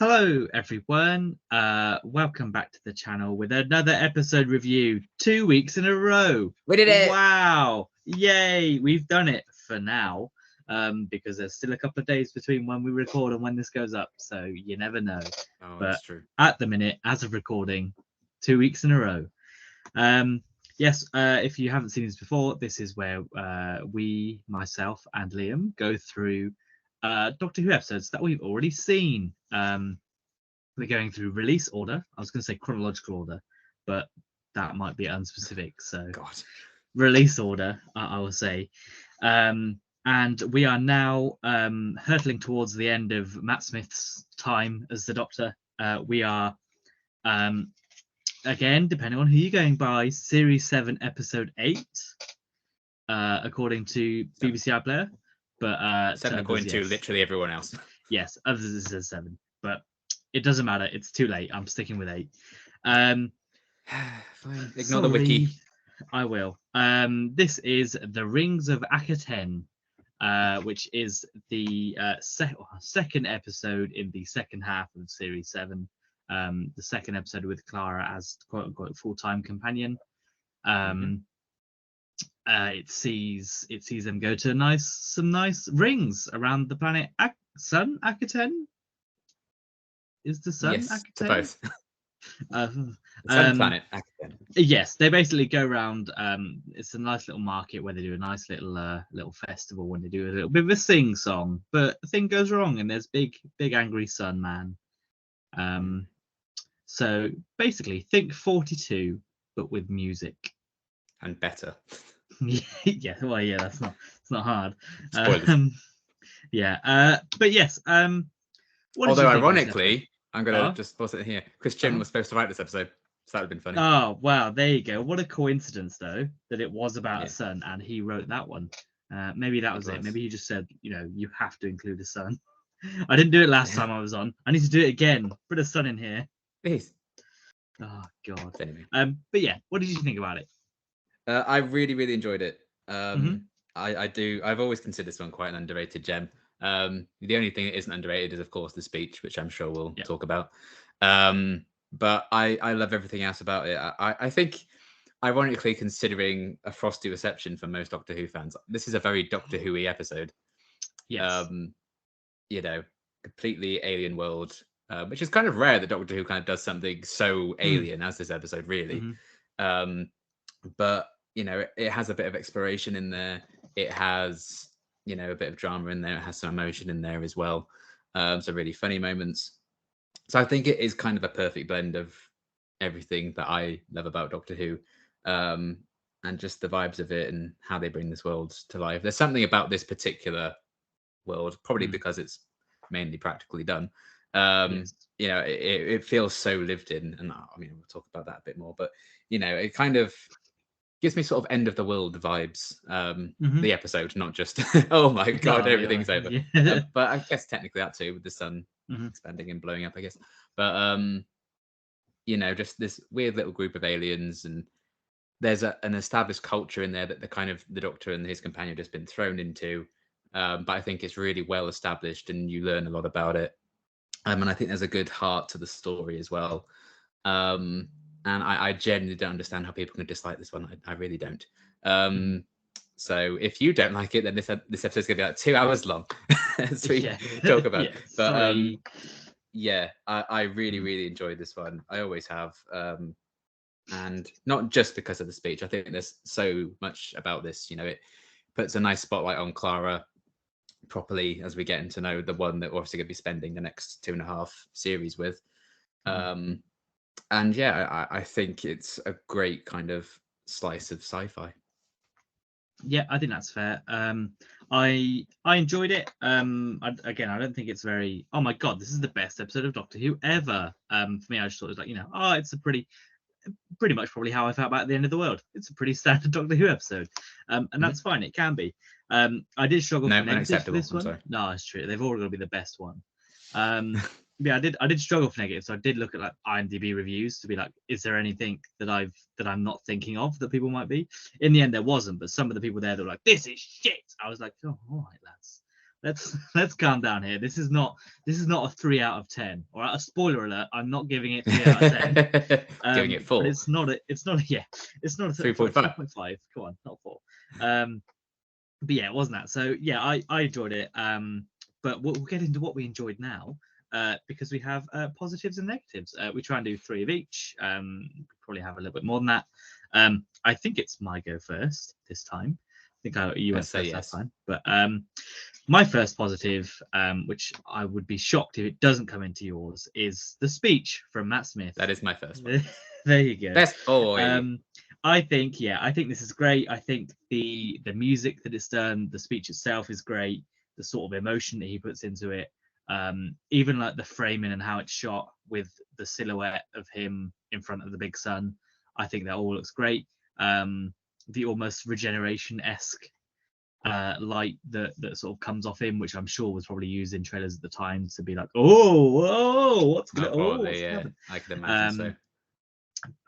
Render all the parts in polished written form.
Hello, everyone. Welcome back to the channel with another episode review. 2 weeks in a row. We did it! Wow! Yay! We've done it for now. Because there's still a couple of days between when we record and when this goes up, so you never know. Oh, But that's true. at the minute, as of recording, 2 weeks in a row. Yes, if you haven't seen this before, this is where we, myself and Liam, go through Doctor Who episodes that we've already seen. We're going through release order. I was going to say chronological order, but that might be unspecific. So God. Release order, I will say. And we are now hurtling towards the end of Matt Smith's time as the Doctor. We are, again, depending on who you're going by, Series 7, Episode 8, according to BBC iPlayer. But 7 according to literally everyone else. Yes, others it says 7, but it doesn't matter. It's too late. I'm sticking with 8. Fine. Ignore the wiki. I will. This is the Rings of Akhaten, which is the second episode in the second half of Series 7. The second episode with Clara as quote-unquote full-time companion. It sees them go to some nice rings around the planet Sun Akhaten. Is the Sun Yes, Akhaten? to both. Sun planet Akhaten. Yes, they basically go around. It's a nice little market where they do a nice little festival when they do a little bit of a sing song. But the thing goes wrong, and there's big angry sun man. So basically, think 42, but with music and better. Yeah, well, yeah, it's not hard. Spoilers. But yes. Although ironically, I'm gonna Oh? just pause it here. Christian was supposed to write this episode, so that would have been funny. Oh wow, there you go. What a coincidence, though, that it was about a sun and he wrote that one. Maybe that was it. Maybe he just said, you have to include a sun. I didn't do it last time I was on. I need to do it again. Put a sun in here. Please. Oh god. Anyway. But yeah, what did you think about it? I really enjoyed it. I do. I've always considered this one quite an underrated gem. The only thing that isn't underrated is, of course, the speech, which I'm sure we'll talk about. But I love everything else about it. I think, ironically, considering a frosty reception for most Doctor Who fans, this is a very Doctor Who-y episode. Yes. Completely alien world, which is kind of rare that Doctor Who kind of does something so alien as this episode, really. But it has a bit of exploration in there. It has a bit of drama in there. It has some emotion in there as well. Some really funny moments. So I think it is kind of a perfect blend of everything that I love about Doctor Who, and just the vibes of it and how they bring this world to life. There's something about this particular world, probably because it's mainly practically done. It feels so lived in, and we'll talk about that a bit more. But it kind of gives me sort of end of the world vibes. The episode, not just oh my god, everything's over. Yeah. But I guess technically that too, with the sun expanding and blowing up, I guess. But just this weird little group of aliens, and there's an established culture in there that the Doctor and his companion have just been thrown into. But I think it's really well established, and you learn a lot about it. And I think there's a good heart to the story as well. And I genuinely don't understand how people can dislike this one. I really don't. So if you don't like it, then this episode's going to be like 2 hours long as we talk about. But I really enjoyed this one. I always have. And not just because of the speech. I think there's so much about this. It puts a nice spotlight on Clara properly as we get to know the one that we're obviously going to be spending the next 2.5 series with. And I think it's a great kind of slice of sci-fi. Yeah, I think that's fair. I enjoyed it. I don't think it's very. Oh my god, this is the best episode of Doctor Who ever. For me, I just thought it was like, it's a pretty much probably how I felt about The End of the World. It's a pretty standard Doctor Who episode, and that's fine. It can be. I did struggle for negatives for this one. Sorry. No, it's true. They've all got to be the best one. Yeah, I did struggle for negatives. So I did look at like IMDb reviews to be like, is there anything that I'm not thinking of that people might be? In the end, there wasn't. But some of the people there that were like, this is shit. I was like, oh, all right, lads. let's calm down here. This is not a 3 out of 10. All right, a spoiler alert. I'm not giving it 3 out of 10. Giving it 4. But it's not a yeah. It's not a 3.5. 3.5. Come on, not 4. But yeah, it wasn't that. So yeah, I enjoyed it. But we'll get into what we enjoyed now. Because we have positives and negatives. We try and do 3 of each. Probably have a little bit more than that. I think it's my go first this time. I think you went first last time. But my first positive, which I would be shocked if it doesn't come into yours, is the speech from Matt Smith. That is my first one. There you go. Best boy. I think this is great. I think the music that it's done, the speech itself is great. The sort of emotion that he puts into it. Even like the framing and how it's shot with the silhouette of him in front of the big sun, I think that all looks great. The almost regeneration-esque light that sort of comes off him, which I'm sure was probably used in trailers at the time to be like, what's going on? Yeah, I can imagine so.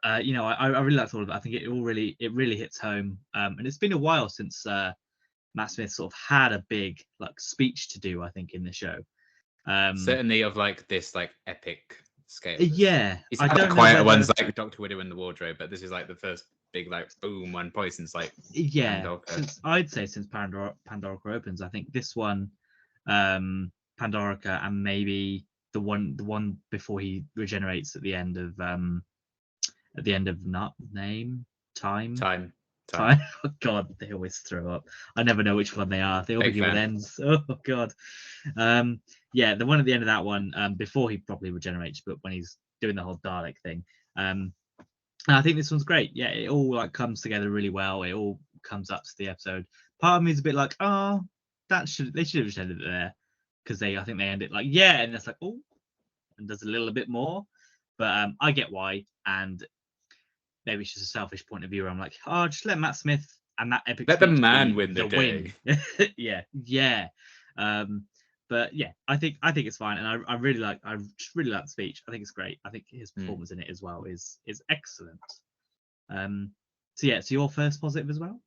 I really liked all of it. I think it really hits home. And it's been a while since Matt Smith sort of had a big like speech to do, I think, in the show. Certainly of like this like epic scale. Yeah, it's had the quieter ones like Dr. Widow and the Wardrobe, but this is like the first big like boom one point since like I'd say since Pandorica opens. I think this one, Pandorica, and maybe the one before he regenerates at the end of not name time. Oh God, they always throw up. I never know which one they are. They all begin with ends. Oh God. Yeah, the one at the end of that one, before he properly regenerates, but when he's doing the whole Dalek thing. I think this one's great. Yeah, it all like comes together really well. It all comes up to the episode. Part of me is a bit like, oh, they should have just ended it there, because I think they end it like, yeah, and it's like, oh, and does a little bit more. But I get why, and maybe it's just a selfish point of view where I'm like, oh, just let Matt Smith and that epic. Let the man win the day. yeah. But yeah, I think it's fine, and I just really like the speech. I think it's great. I think his performance in it as well is excellent. So your first positive as well.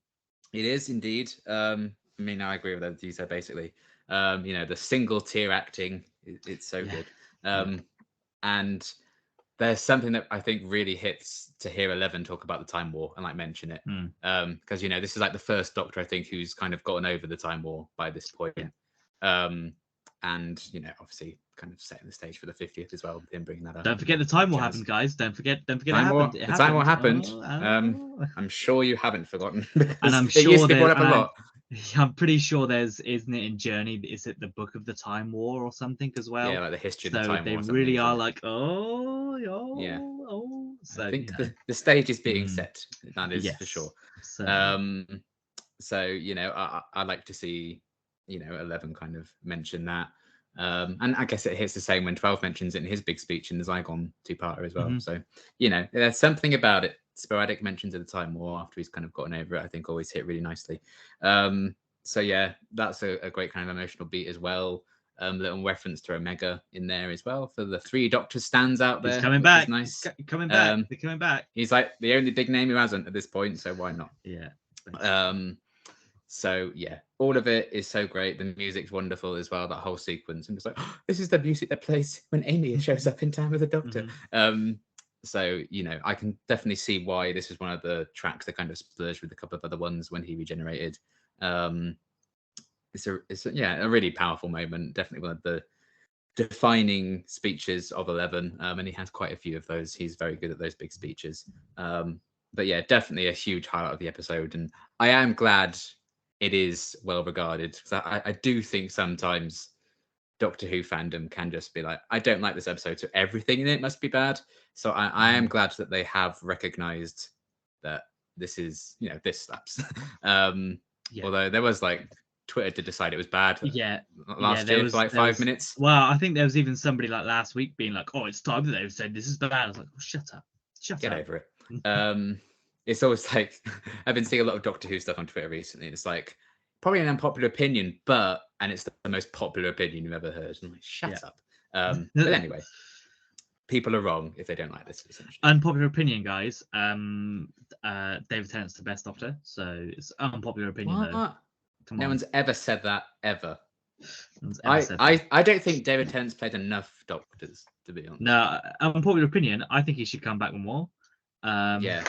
It is indeed. I mean, I agree with everything you said. Basically, the single tier acting, it's so good. And there's something that I think really hits to hear 11 talk about the Time War and like mention it, because this is like the first Doctor I think who's kind of gotten over the Time War by this point. And obviously kind of setting the stage for the 50th as well, him bringing that up. Don't forget the Time War happened, guys. Don't forget the Time War happened. I'm sure you haven't forgotten, and I'm sure it used to be brought up a lot. I'm pretty sure isn't it in Journey? Is it the Book of the Time War or something as well? Yeah, like the history of the Time War. They really are like, So I think the stage is being set. That is for sure. So I like to see 11 kind of mention that, and I guess it hits the same when 12 mentions it in his big speech in the Zygon 2-parter as well. So there's something about it. Sporadic mentions of the Time War after he's kind of gotten over it, I think always hit really nicely. So yeah, that's a great kind of emotional beat as well. Little reference to Omega in there as well for the 3 Doctors stands out there. He's coming back. Nice. They're coming back. He's like the only big name who hasn't at this point, so why not? Yeah. So yeah, all of it is so great. The music's wonderful as well. That whole sequence, and it's like, this is the music that plays when Amy shows up in Time with the Doctor. So I can definitely see why this is one of the tracks that kind of splurged with a couple of other ones when he regenerated. It's a really powerful moment. Definitely one of the defining speeches of 11, and he has quite a few of those. He's very good at those big speeches. But yeah, definitely a huge highlight of the episode, and I am glad it is well regarded, because I do think sometimes Doctor Who fandom can just be like, I don't like this episode, so everything in it must be bad. So I am glad that they have recognized that this is, this slaps. Although there was like, Twitter did decide it was bad last year for like 5 minutes. Well, I think there was even somebody like last week being like, oh, it's time that they've said this is bad. I was like, oh, shut up. Get over it. It's always like, I've been seeing a lot of Doctor Who stuff on Twitter recently. It's like, probably an unpopular opinion, and it's the most popular opinion you've ever heard. I'm like, shut up. But anyway, people are wrong if they don't like this. Unpopular opinion, guys. David Tennant's the best Doctor, so it's unpopular opinion though. No one's ever said that ever. I don't think David Tennant's played enough Doctors, to be honest. No, unpopular opinion. I think he should come back more. Yeah,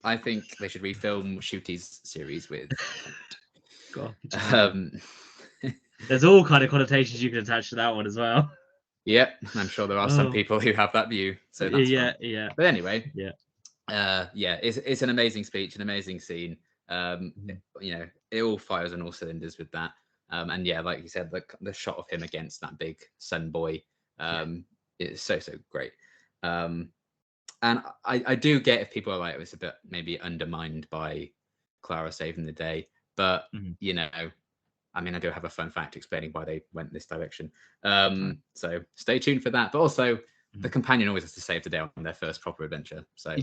I think they should refilm Shooty's series with Tennant. There's all kind of connotations you can attach to that one as well. Yep, I'm sure there are some people who have that view. So that's yeah. But anyway, yeah, it's an amazing speech, an amazing scene. You know, it all fires on all cylinders with that. And yeah, like you said, the shot of him against that big sun boy, is so great. And I do get if people are like, it was a bit maybe undermined by Clara saving the day, but you know, I mean, I do have a fun fact explaining why they went this direction. So stay tuned for that. But also, the companion always has to save the day on their first proper adventure. So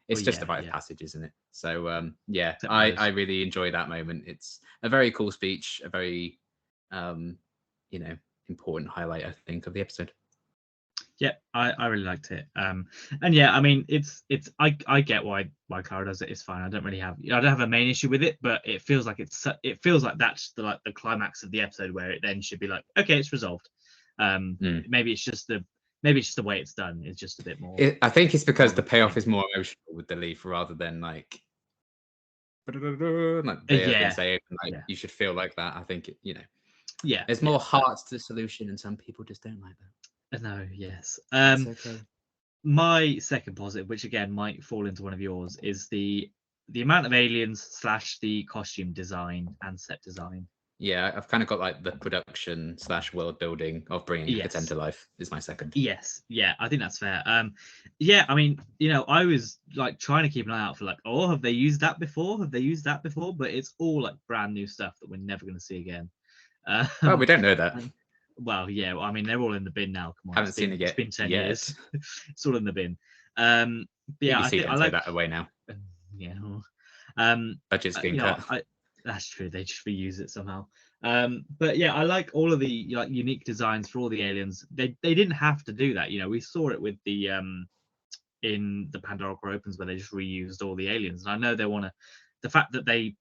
it's just a rite of passage, isn't it? So yeah, I really enjoy that moment. It's a very cool speech, a very you know, important highlight, I think, of the episode. Yeah, I really liked it. And yeah, I mean, I get why Clara does it. It's fine. I don't have a main issue with it, but it feels like that's the climax of the episode where it then should be like, okay, it's resolved. Maybe it's just the way it's done. It's just a bit more. I think it's because the payoff is more emotional with the leaf rather than like say you should feel like that. I think there's more heart to the solution, and some people just don't like that. No, yes. Okay. My second positive, which again might fall into one of yours, is the amount of aliens / the costume design and set design. Yeah, I've kind of got like the production / world building of bringing Akhaten to life is my second. Yes, yeah, I think that's fair. Yeah, I mean, I was like trying to keep an eye out for like, oh, have they used that before? But it's all like brand new stuff that we're never going to see again. Well, we don't know that. Well, yeah, I mean, they're all in the bin now. Come on, haven't seen it yet. It's been 10 years. It's all in the bin. Yeah, I think I like that away now. Yeah. Budget's getting cut. That's true. They just reuse it somehow. But yeah, I like all of the unique designs for all the aliens. They didn't have to do that. We saw it with the in the Pandora Core Opens where they just reused all the aliens. And I know they want to. The fact that they,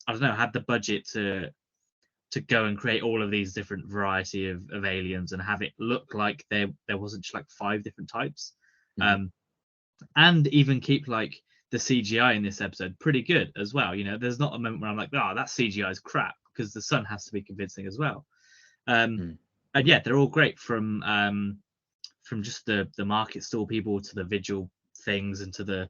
I don't know, had the budget to go and create all of these different variety of aliens and have it look like there wasn't just like 5 different types, and even keep like the CGI in this episode pretty good as well. There's not a moment where I'm like, oh, that CGI is crap, because the sun has to be convincing as well. And yeah, they're all great from just the market stall people to the vigil things and to the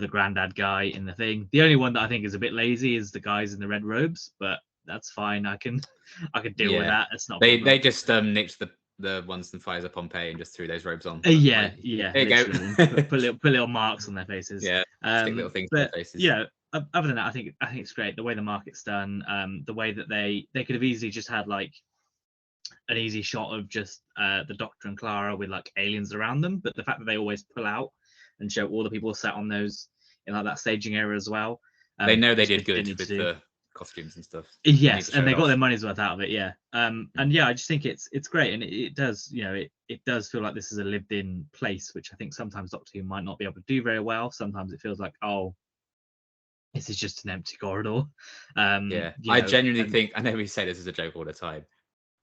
granddad guy in the thing. The only one that I think is a bit lazy is the guys in the red robes, but that's fine. I can deal with that. It's not. They just nicked the ones and fires of Pompeii and just threw those robes on. Yeah. There you go. put little marks on their faces. Yeah. Stick little things on their faces. Other than that, I think it's great the way the market's done. The way that they could have easily just had like an easy shot of just the Doctor and Clara with like aliens around them, but the fact that they always pull out and show all the people sat on those in like that staging area as well. They know they did good with the costumes and stuff. Yes, and they got their money's worth out of it. Yeah. And yeah, I just think it's great, and it does, it does feel like this is a lived-in place, which I think sometimes Doctor Who might not be able to do very well. Sometimes it feels like, oh, this is just an empty corridor. I genuinely think, I know we say this as a joke all the time,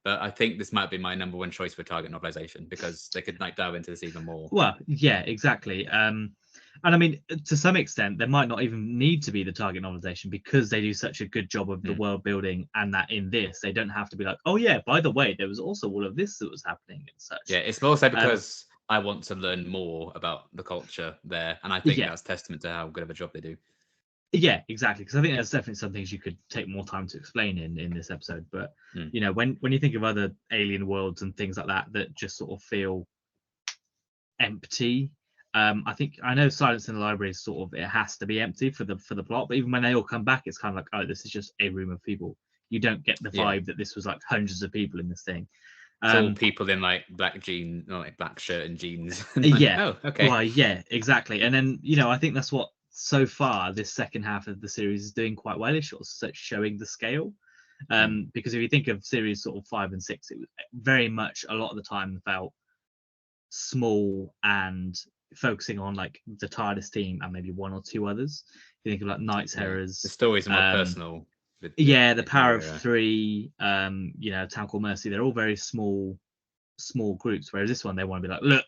but I think this might be my number one choice for target novelization, because they could dive into this even more. Well, yeah, exactly. And I mean, to some extent, there might not even need to be the target novelization, because they do such a good job of the world building, and that in this, they don't have to be like, oh yeah, by the way, there was also all of this that was happening and such. Yeah, it's more so because I want to learn more about the culture there, and I think that's testament to how good of a job they do. Yeah, exactly. Because I think there's definitely some things you could take more time to explain in this episode. But when you think of other alien worlds and things like that just sort of feel empty. I know Silence in the Library is sort of, it has to be empty for the plot, but even when they all come back, it's kind of like, oh, this is just a room of people. You don't get the vibe that this was like hundreds of people in this thing. It's all people in like black jeans, or like black shirt and jeans. Like, yeah. Oh, okay. Well, yeah, exactly. And then I think that's what so far this second half of the series is doing quite well. It's sort of showing the scale. Because if you think of series sort of 5 and 6, it was very much a lot of the time felt small and focusing on like the TARDIS team and maybe one or two others. You think of like Knights Terrors. The stories are more personal. The Power of Three, Town Called Mercy, they're all very small groups, whereas this one they want to be like, look,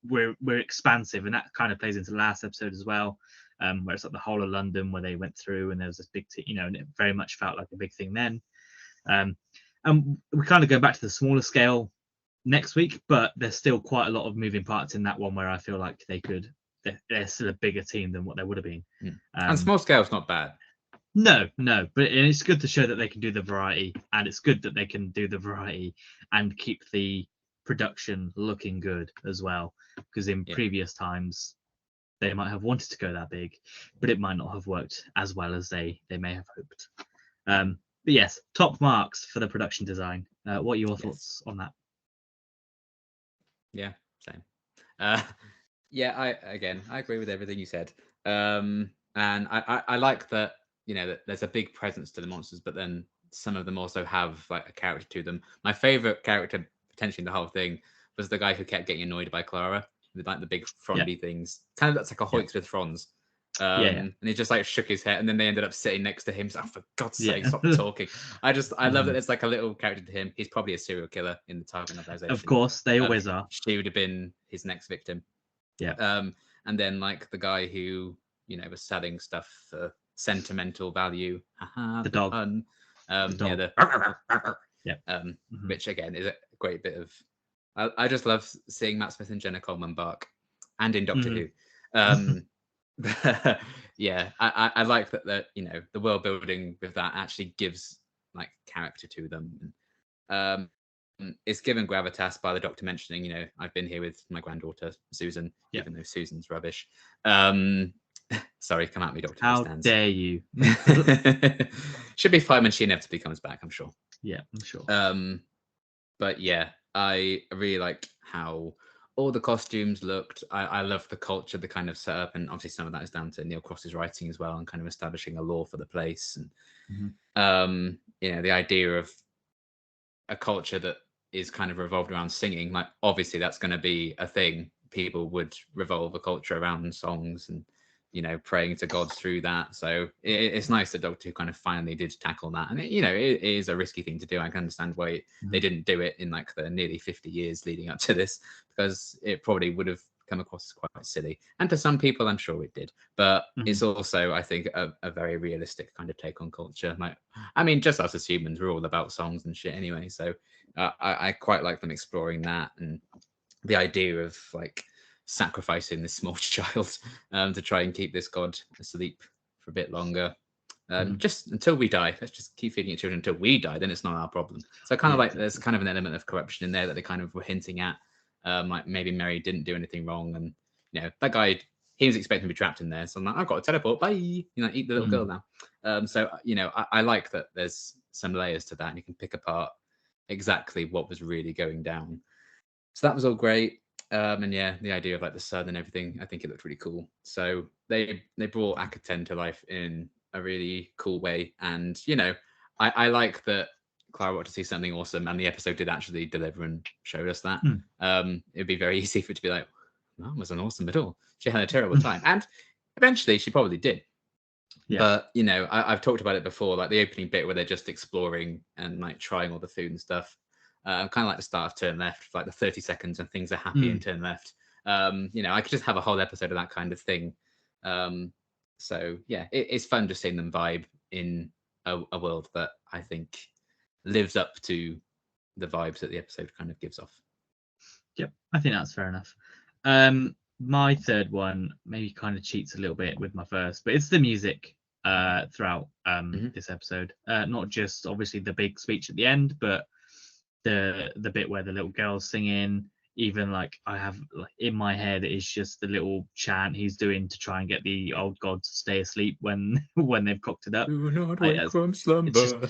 we're expansive, and that kind of plays into the last episode as well, where it's like the whole of London where they went through, and there was this big and it very much felt like a big thing then. And we kind of go back to the smaller scale next week, but there's still quite a lot of moving parts in that one where I feel like they're still a bigger team than what they would have been. And small scale is not bad. No, but it's good to show that they can do the variety, and it's good that they can do the variety and keep the production looking good as well, because in previous times they might have wanted to go that big, but it might not have worked as well as they may have hoped. But yes, top marks for the production design. What are your thoughts on that? Yeah, same. I agree with everything you said. And I like that, that there's a big presence to the monsters, but then some of them also have like a character to them. My favorite character potentially in the whole thing was the guy who kept getting annoyed by Clara with like the big frondy things. Kind of looks like a Hoyks with fronds. And he just like shook his head, and then they ended up sitting next to him. So, oh, for God's sake, stop talking. I love that there's like a little character to him. He's probably a serial killer in the target novelization. Of course, they always are. She would have been his next victim. Yeah. And then like the guy who was selling stuff for sentimental value. The dog. Pun. Which again is a great bit of. I just love seeing Matt Smith and Jenna Coleman bark, and in Doctor Who. I like that the world building with that actually gives like character to them. It's given gravitas by the Doctor mentioning, I've been here with my granddaughter Susan, even though Susan's rubbish. Sorry, come at me, Doctor. How dare you? Should be fine when she inevitably comes back, I'm sure. Yeah, I'm sure. But yeah, I really like how all the costumes looked. I love the culture, the kind of setup, and obviously some of that is down to Neil Cross's writing as well, and kind of establishing a lore for the place. And the idea of a culture that is kind of revolved around singing, like obviously that's going to be a thing. People would revolve a culture around songs and praying to God through that. So it's nice that Doctor Who kind of finally did tackle that. And it is a risky thing to do. I can understand why they didn't do it in like the nearly 50 years leading up to this, because it probably would have come across as quite silly. And to some people, I'm sure it did. But it's also, I think, a very realistic kind of take on culture. Like, I mean, just us as humans, we're all about songs and shit anyway. So I quite like them exploring that, and the idea of like sacrificing this small child to try and keep this god asleep for a bit longer, just until we die. Let's just keep feeding it children until we die, then it's not our problem. So kind of like there's kind of an element of corruption in there that they kind of were hinting at, like maybe Mary didn't do anything wrong, and that guy, he was expecting to be trapped in there, so I'm like, I've got to teleport, bye, eat the little girl now. So I like that there's some layers to that, and you can pick apart exactly what was really going down. So that was all great. And the idea of like the sun and everything, I think it looked really cool. So they brought Akhaten to life in a really cool way. And I like that Clara wanted to see something awesome, and the episode did actually deliver and showed us that. It'd be very easy for it to be like, that wasn't awesome at all. She had a terrible time. And eventually she probably did. But I've talked about it before, like the opening bit where they're just exploring and like trying all the food and stuff. Kind of like the start of Turn Left, like the 30 seconds and things are happy in Turn Left. I could just have a whole episode of that kind of thing. So yeah, it's fun just seeing them vibe in a world that I think lives up to the vibes that the episode kind of gives off. Yep, I think that's fair enough. My third one maybe kind of cheats a little bit with my first, but it's the music throughout this episode. Not just obviously the big speech at the end, but the bit where the little girl's singing. Even like I have like in my head is just the little chant he's doing to try and get the old god to stay asleep when they've cocked it up. Do not wake from slumber.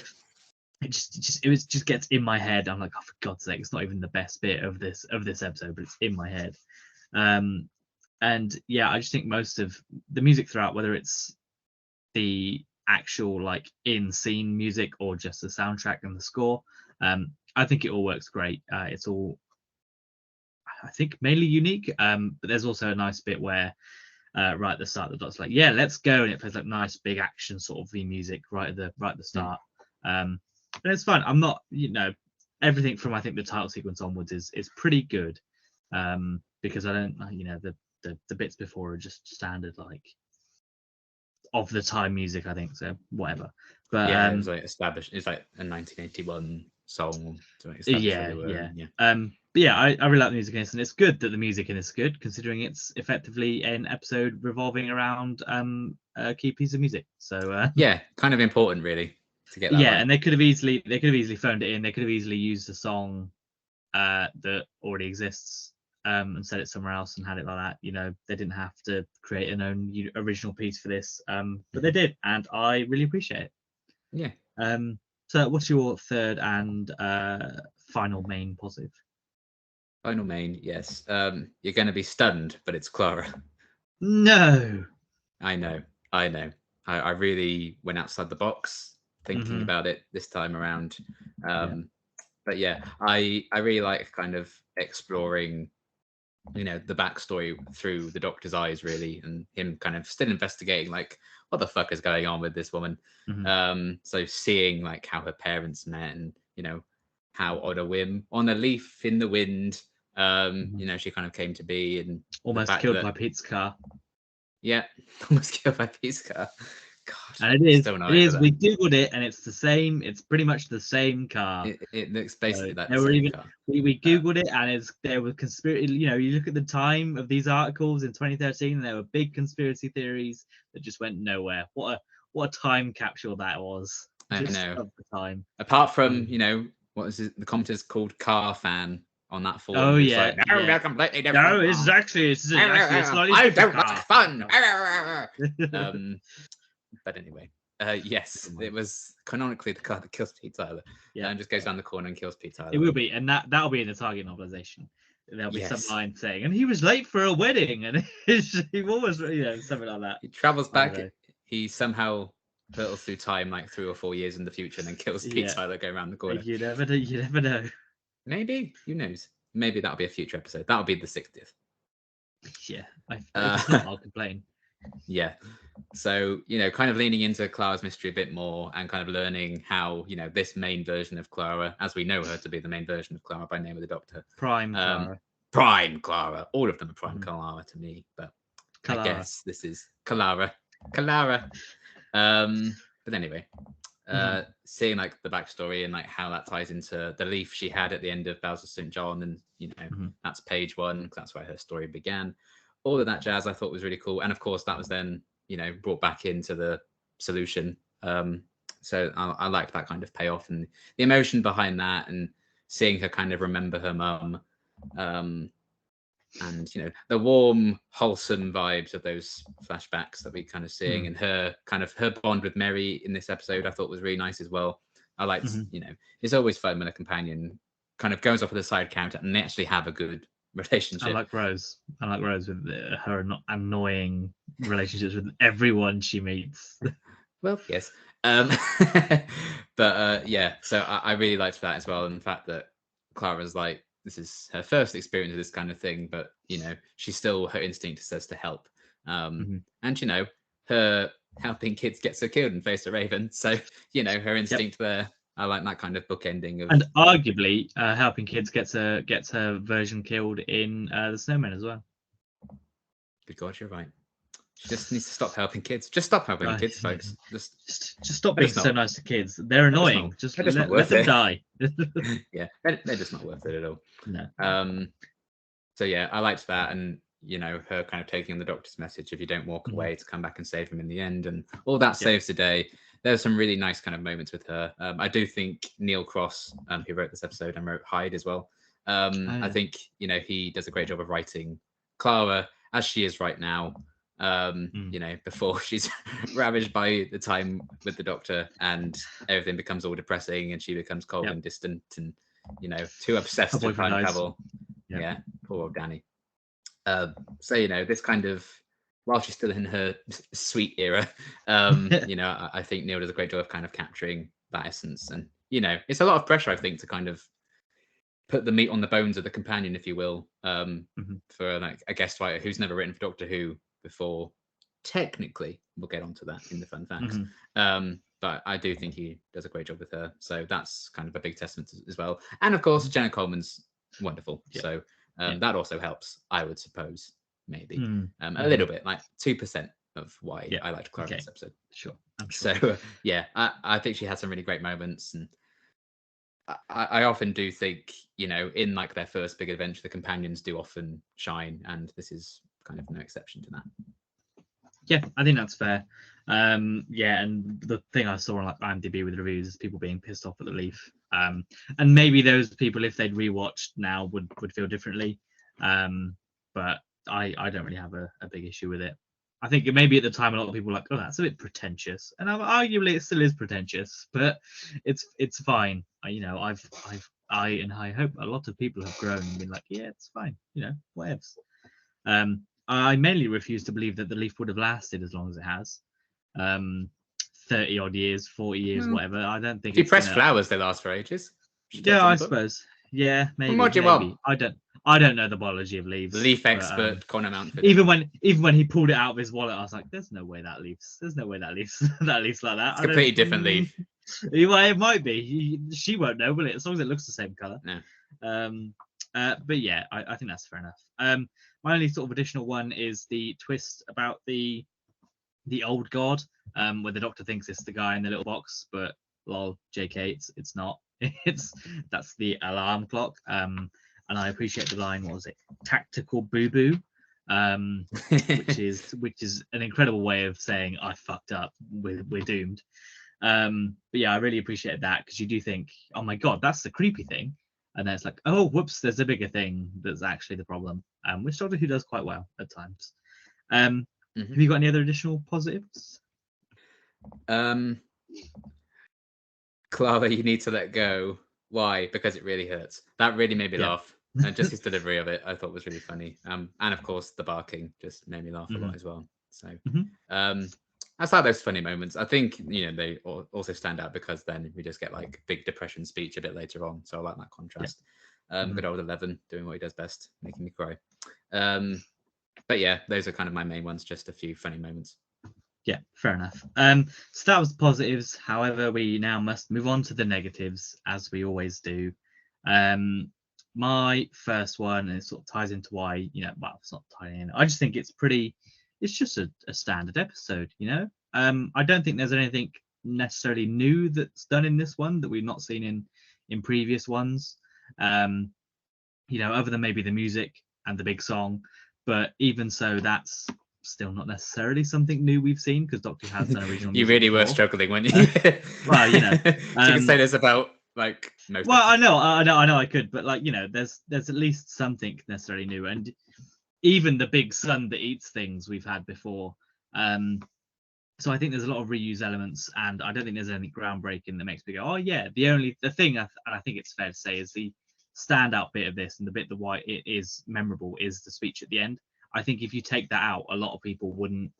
It just gets in my head. I'm like, oh, for God's sake, it's not even the best bit of this episode, but it's in my head. And yeah, I just think most of the music throughout, whether it's the actual like in scene music or just the soundtrack and the score, I think it all works great. It's all, I think, mainly unique. But there's also a nice bit where right at the start. The Doctor's like, yeah, let's go, and it plays like nice big action sort of theme music right at the start. And it's fun. I'm not, everything from I think the title sequence onwards is pretty good, because I don't, the bits before are just standard like of the time music, I think, so whatever. But yeah, it was like established. It's like a 1981 song to establish where they were. But yeah, I really like the music in this, and it's good that the music in this is good, considering it's effectively an episode revolving around a key piece of music. So yeah, kind of important really to get that yeah, right. and they could have easily phoned it in. They could have easily used a song that already exists and set it somewhere else and had it like that. They didn't have to create an own original piece for this, but they did, and I really appreciate it. Yeah. So what's your third and final main positive? Final main, yes. You're going to be stunned, but it's Clara. No. I know. I really went outside the box thinking about it this time around. But yeah, I really like kind of exploring, the backstory through the Doctor's eyes, really, and him kind of still investigating, like, what the fuck is going on with this woman. So seeing like how her parents met, and how on a whim, on a leaf in the wind, she kind of came to be, and almost killed by Pete's car. Yeah, almost killed by Pete's car. God, and it is. We googled it, and it's the same. It's pretty much the same car. It looks basically that the same car. We googled it, and there were conspiracy. You look at the time of these articles in 2013, and there were big conspiracy theories that just went nowhere. What a time capsule that was. I know. Of the time. Apart from what is it? The commenters called Car Fan on that forum. Oh yeah, like, no, they're completely different. No, it's actually slightly I don't like fun. But anyway, yes, it was canonically the car that kills Pete Tyler. Yeah, and just goes down the corner and kills Pete Tyler. It will be, and that'll be in the target novelization. There'll be some line saying, and he was late for a wedding, and he almost, something like that. He travels back. He somehow hurtles through time, like 3 or 4 years in the future, and then kills Pete Tyler going around the corner. You never know. Maybe, who knows? Maybe that'll be a future episode. That'll be the 60th. Yeah, if not, I'll complain. Yeah. So, kind of leaning into Clara's mystery a bit more, and kind of learning how, this main version of Clara, as we know her to be the main version of Clara by name of the Doctor. Prime Clara. Prime Clara. All of them are Prime Clara to me, but Clara. I guess this is Clara. But anyway, seeing like the backstory and like how that ties into the leaf she had at the end of Bells of St. John, and that's page 1, because that's where her story began. All of that jazz I thought was really cool, and of course that was then brought back into the solution. So I liked that kind of payoff and the emotion behind that, and seeing her kind of remember her mum, and the warm, wholesome vibes of those flashbacks that we kind of seeing, and her bond with Mary in this episode I thought was really nice as well. I liked, it's always fun when a companion kind of goes off with a side character and they actually have a good relationship. I like Rose with her annoying relationships with everyone she meets. Well, yes. But yeah, so I really liked that as well, and the fact that Clara's like, this is her first experience of this kind of thing, but she's still, her instinct says to help, and her helping kids gets her killed and face a raven, so her instinct there. I like that kind of bookending of, and arguably helping kids gets her version killed in the Snowman as well. Good God, you're right. She just needs to stop helping kids. Just stop helping kids, folks. Just stop being so nice to kids. They're annoying. Just let them die. Yeah, they're just not worth it at all. No. So yeah, I liked that, and her kind of taking the Doctor's message, if you don't walk away, to come back and save him in the end, and all that saves the day. There's some really nice kind of moments with her. I do think Neil Cross, who wrote this episode and wrote Hyde as well, I think he does a great job of writing Clara as she is right now. Before she's ravaged by the time with the Doctor and everything becomes all depressing and she becomes cold and distant and too obsessed with time travel. Yeah, poor old Danny. So this kind of, while she's still in her sweet era, I think Neil does a great job of kind of capturing that essence, and it's a lot of pressure, I think, to kind of put the meat on the bones of the companion, if you will, for like a guest writer who's never written for Doctor Who before. Technically, we'll get onto that in the fun facts. But I do think he does a great job with her. So that's kind of a big testament as well. And of course, Jenna Coleman's wonderful. So that also helps, I would suppose, maybe. A little bit, like 2% of why I liked Clara in this episode. Sure. So, I think she had some really great moments. And I often do think, in like their first big adventure, the companions do often shine. And this is kind of no exception to that. Yeah, I think that's fair. And the thing I saw on like IMDb with reviews is people being pissed off at the Leaf. And maybe those people, if they'd rewatched now, would feel differently. But I don't really have a big issue with it. I think maybe at the time a lot of people were like, oh, that's a bit pretentious, and arguably it still is pretentious, but it's fine. I hope a lot of people have grown and been like, yeah, it's fine. Whatevs. I mainly refuse to believe that the Leaf would have lasted as long as it has. 30 odd years, 40 years, whatever. I don't think if you press flowers, they last for ages. Yeah, I suppose. Yeah, maybe. What do you want? I don't know the biology of leaves. Leaf expert Connor Mountford. Even when he pulled it out of his wallet, I was like, "There's no way that leaves. There's no way that leaves. That leaves like that." It's a completely different leaf. Well, it might be. She won't know, will it? As long as it looks the same color. No. But yeah, I think that's fair enough. My only sort of additional one is the twist about the old god, where the Doctor thinks it's the guy in the little box, but lol, JK, it's not. That's the alarm clock. And I appreciate the line. What was it? Tactical boo boo. Which is an incredible way of saying I fucked up. We're doomed. But yeah, I really appreciate that, because you do think, oh my god, that's the creepy thing. And then it's like, oh, whoops, there's a bigger thing that's actually the problem, which Doctor Who does quite well at times. Have you got any other additional positives? Clara, you need to let go. Why? Because it really hurts. That really made me laugh. And just his delivery of it, I thought was really funny. And of course, the barking just made me laugh a lot as well. So I like those funny moments. I think, they also stand out because then we just get like big depression speech a bit later on. So I like that contrast. Good old 11 doing what he does best, making me cry. But yeah, those are kind of my main ones, just a few funny moments. Yeah, fair enough. So that was the positives. However, we now must move on to the negatives, as we always do. My first one, and it sort of ties into why, well, it's not tying in. I just think it's just a standard episode, I don't think there's anything necessarily new that's done in this one that we've not seen in previous ones. Other than maybe the music and the big song, but even so, that's still not necessarily something new we've seen, because Doctor Who has done original music. You really before. were struggling, weren't you? Well, you can say this about like most. Well, I know I could, but like, there's at least something necessarily new, and even the big sun that eats things we've had before. So I think there's a lot of reuse elements, and I don't think there's anything groundbreaking that makes me go, oh yeah. The thing, and I think it's fair to say, is the standout bit of this, and the bit that why it is memorable, is the speech at the end. I think if you take that out, a lot of people wouldn't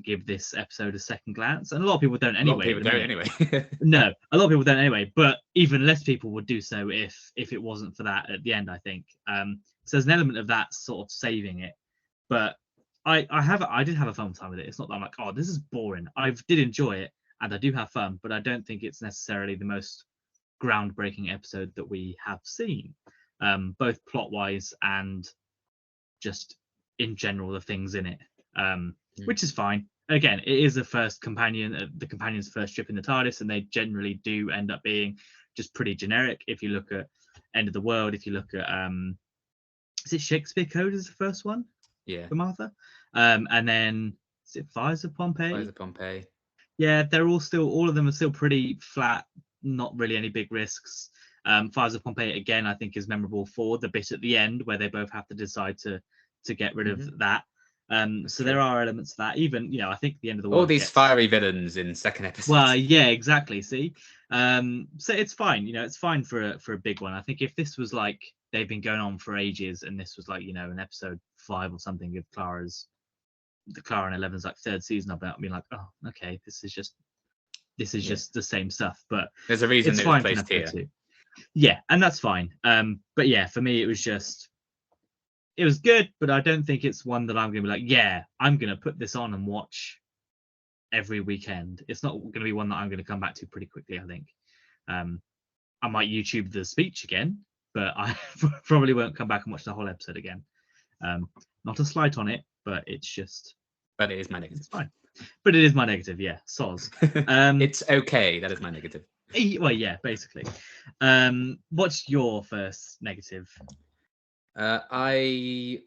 give this episode a second glance, and a lot of people don't anyway. A lot of people don't anyway. No, a lot of people don't anyway, but even less people would do so if it wasn't for that at the end, I think. So there's an element of that sort of saving it, but I did have a fun time with it. It's not that I'm like, oh, this is boring. I did enjoy it, and I do have fun, but I don't think it's necessarily the most groundbreaking episode that we have seen, both plot wise and just in general, the things in it, which is fine. Again, it is the companion's first trip in the TARDIS, and they generally do end up being just pretty generic. If you look at End of the World, if you look at is it Shakespeare Code is the first one? Yeah. For Martha. And then is it Fires of Pompeii? Fires of Pompeii. Yeah, all of them are still pretty flat, not really any big risks. Fires of Pompeii, again, I think is memorable for the bit at the end where they both have to decide to get rid of that. So there are elements of that. Even, I think the End of the World. All these fiery villains in second episode. Well, yeah, exactly. See, so it's fine. It's fine for a big one. I think if this was like they've been going on for ages, and this was like an episode 5 or something of Clara and 11's like third season, I'd be like, oh, okay, this is just the same stuff. But there's a reason it's it fine was placed here. Too. Yeah, and that's fine. But yeah, for me, it was just it was good, but I don't think it's one that I'm gonna be like, yeah, I'm gonna put this on and watch every weekend. It's not gonna be one that I'm gonna come back to pretty quickly, I think. I might YouTube the speech again, but I probably won't come back and watch the whole episode again. Not a slight on it, but it's just. But it is my negative. It's fine. But it is my negative, yeah. Soz. It's okay. That is my negative. Well, yeah, basically. What's your first negative? I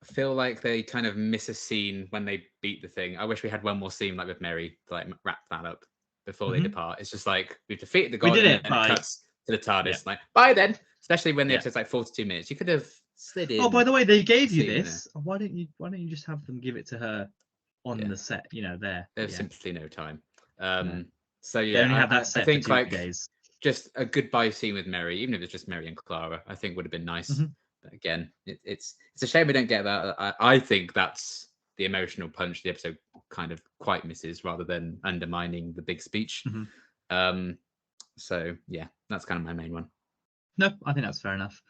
feel like they kind of miss a scene when they beat the thing. I wish we had one more scene like with Mary to like wrap that up before they depart. It's just like we've defeated the god, we did and it cuts to the TARDIS. Yeah. Like, bye then. Especially when the episode's like 42 minutes. You could have slid in. Oh, by the way, they gave you this. Why don't you just have them give it to her on the set? You know, there. There's simply no time. No. So They only have that set I think for 2 like days. Just a goodbye scene with Mary, even if it's just Mary and Clara, I think would have been nice. But again, it's a shame we don't get that. I think that's the emotional punch the episode kind of quite misses, rather than undermining the big speech. So yeah, that's kind of my main one. No, I think that's fair enough.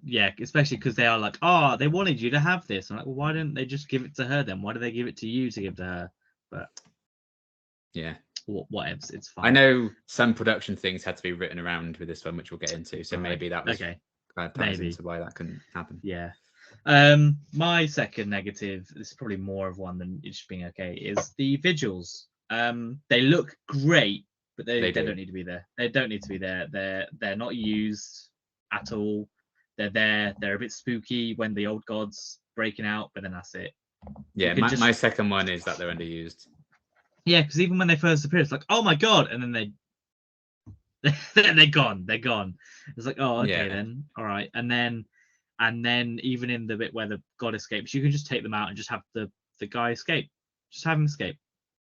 Yeah, especially because they are like, oh, they wanted you to have this. I'm like, well, why didn't they just give it to her then? Why do they give it to you to give to her? But yeah, whatever, it's fine. I know some production things had to be written around with this one, which we'll get into. So maybe that was okay. ties into why that couldn't happen. Yeah. My second negative, this is probably more of one than it just being okay, is the vigils. They look great, but they don't need to be there. They don't need to be there. They're not used at all. They're there. They're a bit spooky when the old gods breaking out, but then that's it. Yeah, my second one is that they're underused. Yeah, because even when they first appear, it's like, oh my god, and then they're gone. They're gone. It's like, oh, okay, then, all right, and then even in the bit where the god escapes, you can just take them out and just have the guy escape. Just have him escape.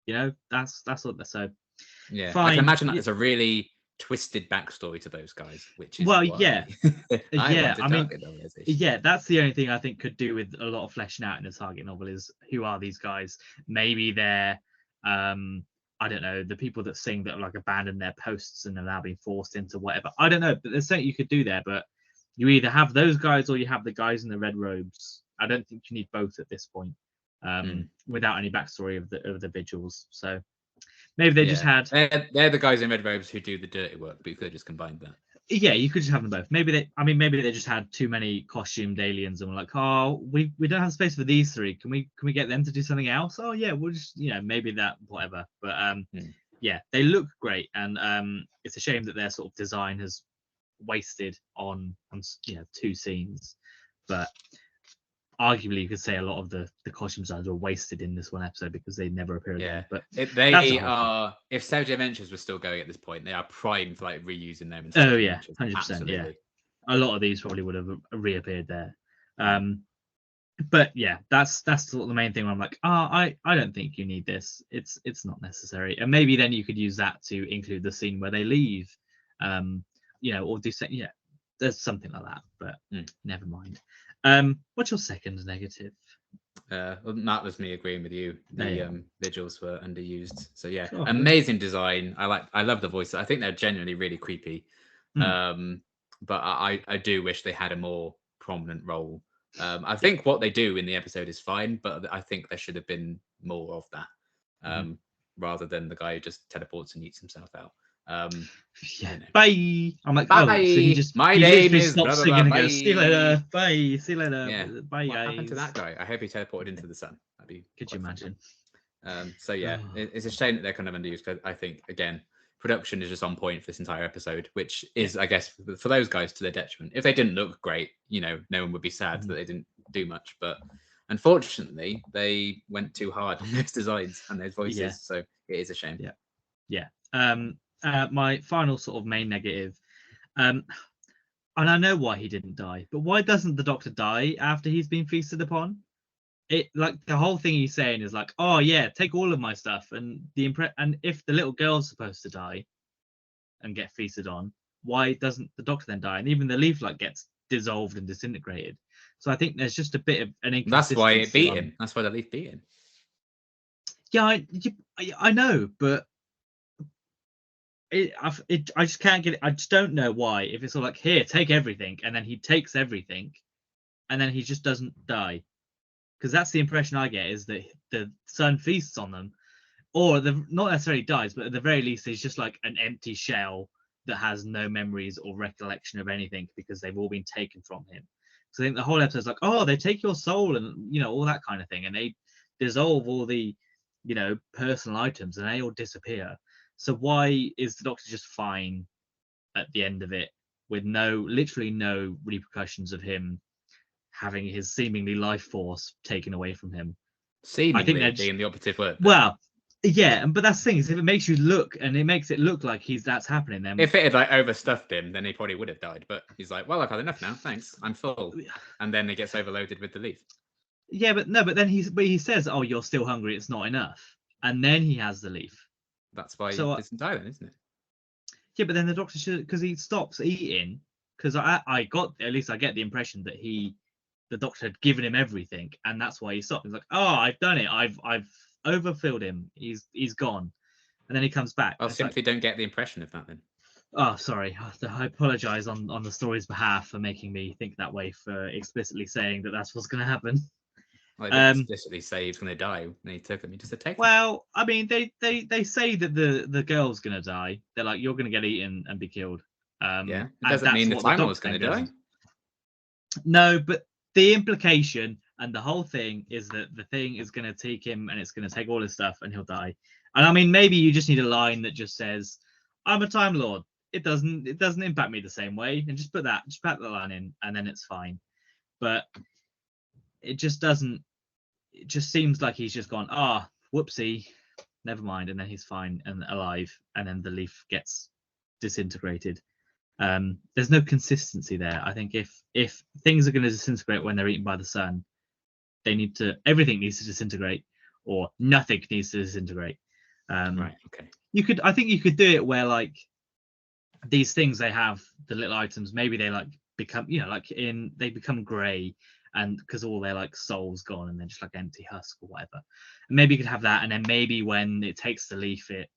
You know, that's what they're so. Yeah, fine. I can imagine that there's a really twisted backstory to those guys, which is yeah. I mean, yeah, that's the only thing I think could do with a lot of fleshing out in a Target novel is who are these guys? Maybe they're I don't know, the people that sing that like abandoned their posts and are now being forced into whatever. I don't know, but there's something you could do there. But you either have those guys or you have the guys in the red robes. I don't think you need both at this point, without any backstory of the vigils. So maybe they just had. They're the guys in red robes who do the dirty work, but you could have just combined that. Yeah, you could just have them both. Maybe they just had too many costumed aliens and were like, oh, we don't have space for these three. Can we get them to do something else? Oh yeah, we'll just maybe that, whatever. But yeah, they look great, and it's a shame that their sort of design has wasted on 2 scenes. But arguably, you could say a lot of the costume designs were wasted in this one episode because they never appear again. But they are. If Savage Adventures was still going at this point, they are primed for like reusing them. In oh yeah, 100%. Yeah, a lot of these probably would have reappeared there. But yeah, that's sort of the main thing where I'm like, I don't think you need this. It's not necessary. And maybe then you could use that to include the scene where they leave, or do there's something like that. But never mind. What's your second negative? Well, that was me agreeing with you. The vigils were underused. So yeah, sure. Amazing design. I love the voices. I think they're genuinely really creepy. But I do wish they had a more prominent role. I think what they do in the episode is fine, but I think there should have been more of that, rather than the guy who just teleports and eats himself out. Bye. I'm like, bye. Oh, so he just my name is stop singing and goes, see you later. Bye. See you later. Yeah. Bye, what guys. happened to that guy? I hope he teleported into the sun. That'd be. Could you imagine? So yeah, it's a shame that they're kind of underused. Because I think again, production is just on point for this entire episode, which is, I guess, for those guys to their detriment. If they didn't look great, no one would be sad that they didn't do much. But unfortunately, they went too hard on those designs and those voices, so it is a shame. Yeah. My final sort of main negative, and I know why he didn't die, but why doesn't the Doctor die after he's been feasted upon? It like the whole thing he's saying is like, oh yeah, take all of my stuff, and and if the little girl's supposed to die and get feasted on, why doesn't the Doctor then die? And even the leaf gets dissolved and disintegrated. So I think there's just a bit of an inconsistency. That's why it beat him. That's why the leaf beat him. Yeah, I know, but I just can't get it. I just don't know why. If it's all like, here, take everything, and then he takes everything, and then he just doesn't die, because that's the impression I get, is that the son feasts on them, or not necessarily dies, but at the very least he's just like an empty shell that has no memories or recollection of anything, because they've all been taken from him. So I think the whole episode's like, oh, they take your soul and all that kind of thing, and they dissolve all the personal items and they all disappear. So why is the Doctor just fine at the end of it, with literally no repercussions of him having his seemingly life force taken away from him? Seemingly I think that's being the operative word. Well, yeah, but that's the thing, is if it makes you look, and it makes it look like that's happening, then if it had like overstuffed him, then he probably would have died. But he's like, well, I've had enough now, thanks, I'm full. And then he gets overloaded with the leaf. Yeah, but no, but then he says, oh, you're still hungry, it's not enough, and then he has the leaf. That's why he doesn't die then, isn't it? Yeah, but then the Doctor should, because he stops eating, because I got, at least I get the impression that the Doctor had given him everything, and that's why he stopped. He's like, oh, I've done it, I've overfilled him, he's gone. And then he comes back. I simply don't get the impression of that then. Oh, sorry. I apologize on the story's behalf for making me think that way, for explicitly saying that that's what's going to happen. Well, they didn't explicitly say he was going to die when he took him. He just attacked him. Well, I mean, they say that the girl's going to die. They're like, you're going to get eaten and be killed. Yeah, it doesn't mean the Time Lord's going to die. No, but the implication and the whole thing is that the thing is going to take him, and it's going to take all his stuff, and he'll die. And I mean, maybe you just need a line that just says, I'm a Time Lord. It doesn't impact me the same way, and just put that line in, and then it's fine. But it just doesn't. It just seems like he's just gone, whoopsie, never mind, and then he's fine and alive, and then the leaf gets disintegrated. There's no consistency there. I think if things are going to disintegrate when they're eaten by the sun, everything needs to disintegrate, or nothing needs to disintegrate. Right. Okay. I think you could do it where, like, these things, they have the little items, maybe they like become, they become grey, and because all their like soul's gone, and they're just like empty husk or whatever. And maybe you could have that, and then maybe when it takes the leaf, it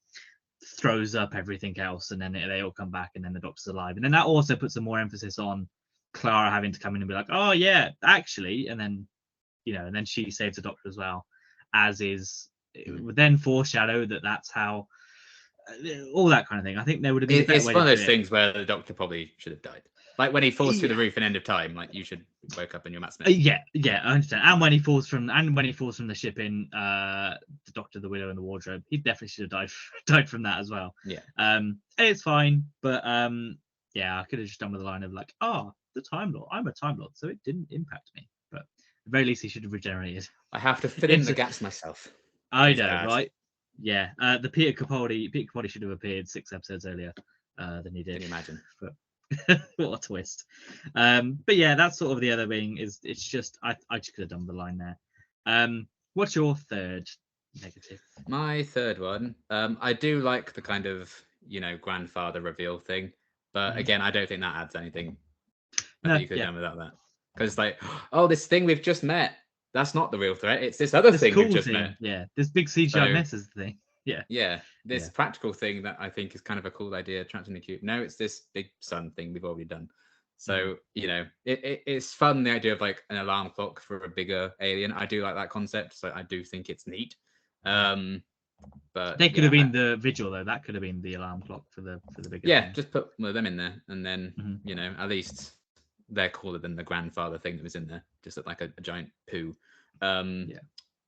throws up everything else, and then they all come back, and then the Doctor's alive. And then that also puts some more emphasis on Clara having to come in and be like, oh yeah, actually, and then and then she saves the Doctor as well, as is. It would then foreshadow that that's how, all that kind of thing. I think there would have been. It's one of those things where the Doctor probably should have died. Like when he falls through the roof in End of Time, like you should wake up in your Matt Smith. Yeah, I understand. And when he falls from the ship in the Doctor, the Widow, and the Wardrobe, he definitely should have died from that as well. Yeah. It's fine, but yeah, I could have just done with a line of like, the Time Lord. I'm a Time Lord, so it didn't impact me. But at the very least, he should have regenerated. I have to fill in the gaps myself. I know, right? Yeah. The Peter Capaldi should have appeared 6 episodes earlier than he did. Can you imagine? But what a twist. But yeah, that's sort of the other thing. It's just I just could have done the line there. What's your third negative? My third one. I do like the kind of grandfather reveal thing, but again, I don't think that adds anything. You could have done without that, because like, this thing we've just met. That's not the real threat. It's this other thing we've just met. Yeah, this big CGI mess is the thing. Yeah. This practical thing that I think is kind of a cool idea, trapped in a cube. No, it's this big sun thing we've already done. So it's fun, the idea of like an alarm clock for a bigger alien. I do like that concept, so I do think it's neat. But they could have been the vigil though. That could have been the alarm clock for the bigger. Yeah, thing. Just put one of them in there, and then at least they're cooler than the grandfather thing that was in there. Just looked like a giant poo.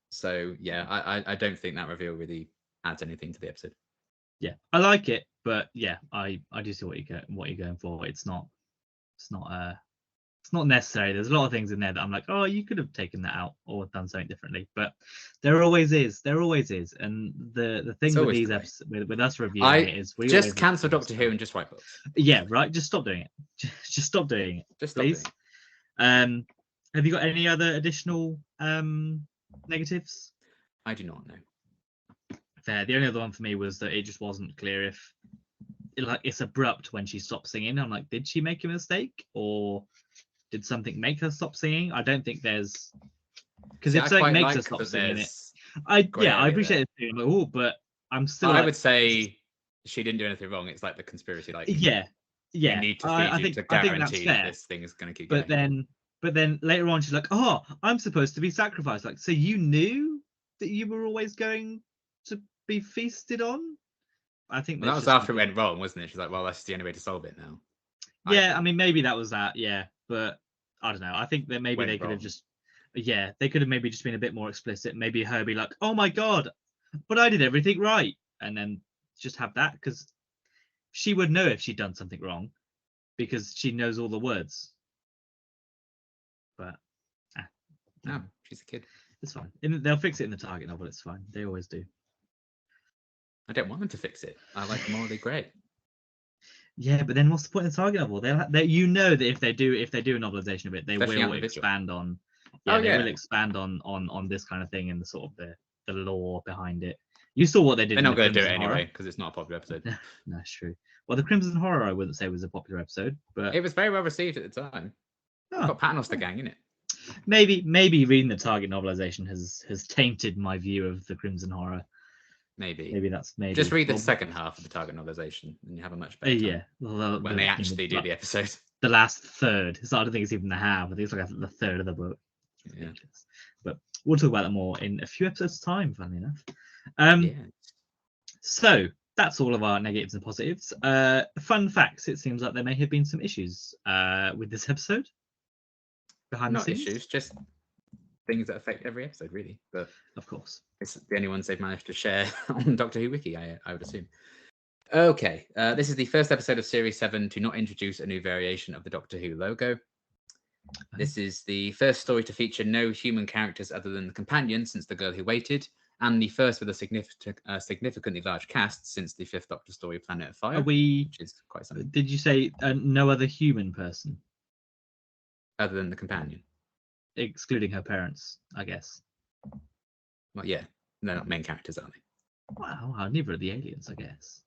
So yeah, I don't think that reveal really adds anything to the episode. Yeah, I like it, but yeah, I do see what you're going for. It's not necessary. There's a lot of things in there that I'm like, you could have taken that out or done something differently. But there always is. And the thing with these episodes, with us reviewing it, is we just cancel Doctor Who and just write books. Yeah, right. Just stop doing it. Just stop doing it. Just stop please. Have you got any other additional negatives? I do not know. Fair. The only other one for me was that it just wasn't clear if it's abrupt when she stopped singing. I'm like, did she make a mistake, or did something make her stop singing? I don't think there's, because if something makes her stop singing it, I appreciate it, but I'm still. I would say she didn't do anything wrong. It's like the conspiracy, like yeah. We need to feed you to guarantee that this thing is going to keep going. But then later on, she's like, "Oh, I'm supposed to be sacrificed." Like, so you knew that you were always going to be feasted on? I think Well, that was after it went wrong, wasn't it? She's like, "Well, that's the only way to solve it now." Yeah, I mean, maybe that was that. Yeah, but I don't know. I think that maybe they could have just, yeah, they could have maybe just been a bit more explicit. Maybe her be like, "Oh my god, but I did everything right," and then just have that, because she would know if she'd done something wrong because she knows all the words. But no, she's a kid. It's fine. They'll fix it in the Target novel. It's fine. They always do. I don't want them to fix it. I like morally great. Yeah, but then what's the point in the Target novel? They you know that if they do a novelization of it, they Especially will expand on. Yeah, they will expand on this kind of thing and the sort of the lore behind it. You saw what they did. They're not going to do it Crimson anyway because it's not a popular episode. No, it's true. Well, the Crimson Horror I wouldn't say was a popular episode, but it was very well received at the time. It's got Patnos the gang in it. Maybe reading the Target novelization has tainted my view of the Crimson Horror. Maybe that's just read the second half of the Target novelization and you have a much better time. When they actually do the episode. The last third. I don't think it's even the half. I think it's like the third of the book. Yeah. But we'll talk about that more in a few episodes' time, funnily enough. So that's all of our negatives and positives. Fun facts: it seems like there may have been some issues with this episode. Behind the scenes. Not issues, just things that affect every episode, really. But of course, it's the only ones they've managed to share on Doctor Who Wiki, I would assume. Okay, this is the first episode of Series 7 to not introduce a new variation of the Doctor Who logo. This is the first story to feature no human characters other than the companion since The Girl Who Waited, and the first with a significantly large cast since the fifth Doctor story, Planet of Fire, which is quite something. Did you say no other human person? Other than the companion? Excluding her parents, I guess. Well, yeah. They're not main characters, are they? Wow, neither are the aliens, I guess.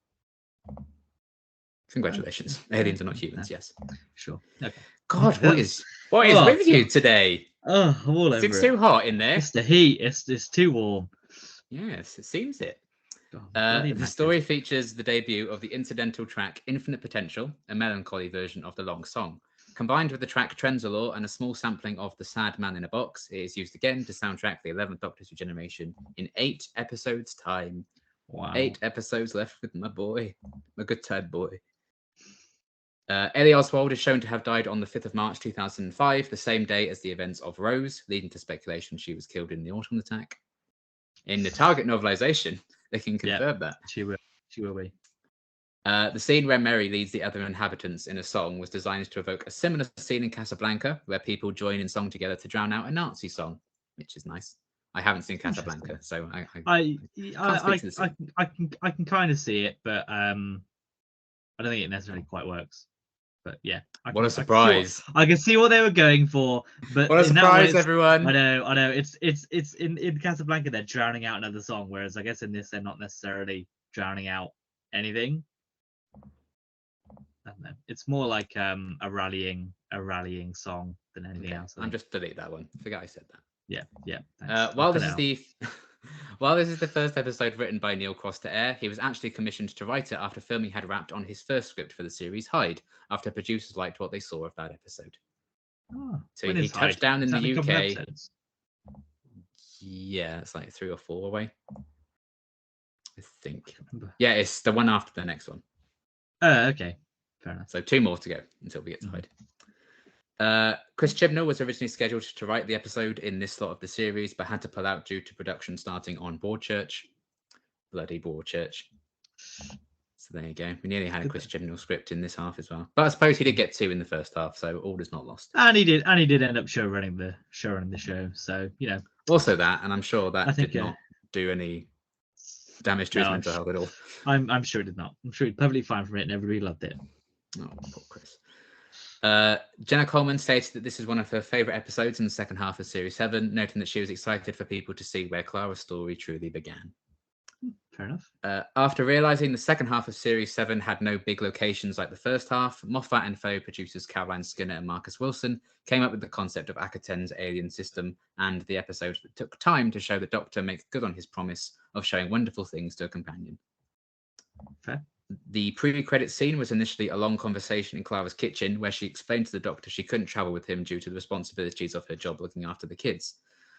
Congratulations. Aliens are not humans, yes. Sure. Okay. God, what is with you today? Oh, I'm all over It's too hot in there. It's the heat. It's too warm. Yes, it seems it. The story features the debut of the incidental track Infinite Potential, a melancholy version of the long song. Combined with the track Trenzalore and a small sampling of The Sad Man in a Box, it is used again to soundtrack the 11th Doctor's Regeneration in 8 episodes' time. Wow. 8 episodes left with my boy, my good time boy. Ellie Oswald is shown to have died on the 5th of March 2005, the same day as the events of Rose, leading to speculation she was killed in the autumn attack. In the Target novelization, they can confirm that. She will be. The scene where Mary leads the other inhabitants in a song was designed to evoke a similar scene in Casablanca, where people join in song together to drown out a Nazi song, which is nice. I haven't seen Casablanca, so I can kind of see it, but I don't think it necessarily quite works. But yeah, what a surprise! I can see what they were going for, but what a surprise, everyone! I know. It's in Casablanca they're drowning out another song, whereas I guess in this they're not necessarily drowning out anything. I don't know. It's more like a rallying song than anything else. I'm just delete that one. Forget I said that. Yeah. While this is the first episode written by Neil Cross to air, he was actually commissioned to write it after filming had wrapped on his first script for the series, Hyde, after producers liked what they saw of that episode. So he touched down in the UK. Yeah, it's like 3 or 4 away. I think. Yeah, it's the one after the next one. Okay. Fair enough. So 2 more to go until we get to Hyde. Chris Chibnall was originally scheduled to write the episode in this slot of the series, but had to pull out due to production starting on Broadchurch. Bloody Broadchurch. So there you go. We nearly had a Chris Chibnall script in this half as well. But I suppose he did get 2 in the first half, so all is not lost. And he did end up show running the show. So, you know. Also that, and I'm sure that did not do any damage to his mental health at all. I'm sure it did not. I'm sure he's perfectly fine from it and everybody loved it. Oh, poor Chris. Jenna Coleman stated that this is one of her favourite episodes in the second half of Series 7, noting that she was excited for people to see where Clara's story truly began. Fair enough. After realising the second half of Series 7 had no big locations like the first half, Moffat and Faux producers Caroline Skinner and Marcus Wilson came up with the concept of Akhaten's alien system and the episode that took time to show the Doctor make good on his promise of showing wonderful things to a companion. Fair. The pre-credit scene was initially a long conversation in Clara's kitchen where she explained to the Doctor she couldn't travel with him due to the responsibilities of her job looking after the kids.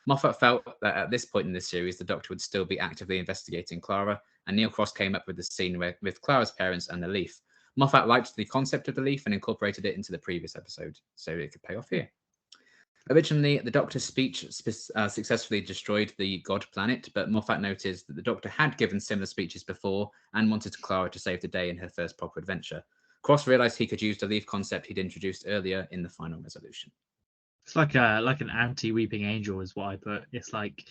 Moffat felt that at this point in the series, the Doctor would still be actively investigating Clara, and Neil Cross came up with the scene with Clara's parents and the leaf. Moffat liked the concept of the leaf and incorporated it into the previous episode, so it could pay off here. Originally, the Doctor's speech successfully destroyed the God planet, but Moffat noticed that the Doctor had given similar speeches before and wanted Clara to save the day in her first proper adventure. Cross realised he could use the leaf concept he'd introduced earlier in the final resolution. It's like an anti-Weeping Angel is what I put. It's like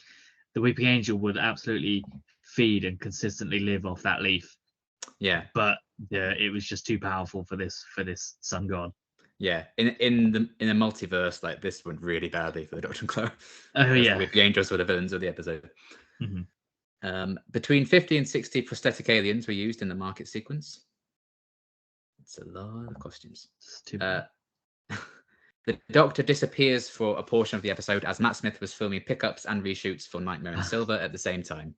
the Weeping Angel would absolutely feed and consistently live off that leaf. Yeah, but it was just too powerful for this sun god. Yeah, in the multiverse, like this went really badly for the Doctor and Clara. Oh yeah, the angels were the villains of the episode. Mm-hmm. Between 50 and 60 prosthetic aliens were used in the market sequence. It's a lot of costumes. The Doctor disappears for a portion of the episode as Matt Smith was filming pickups and reshoots for Nightmare in Silver at the same time.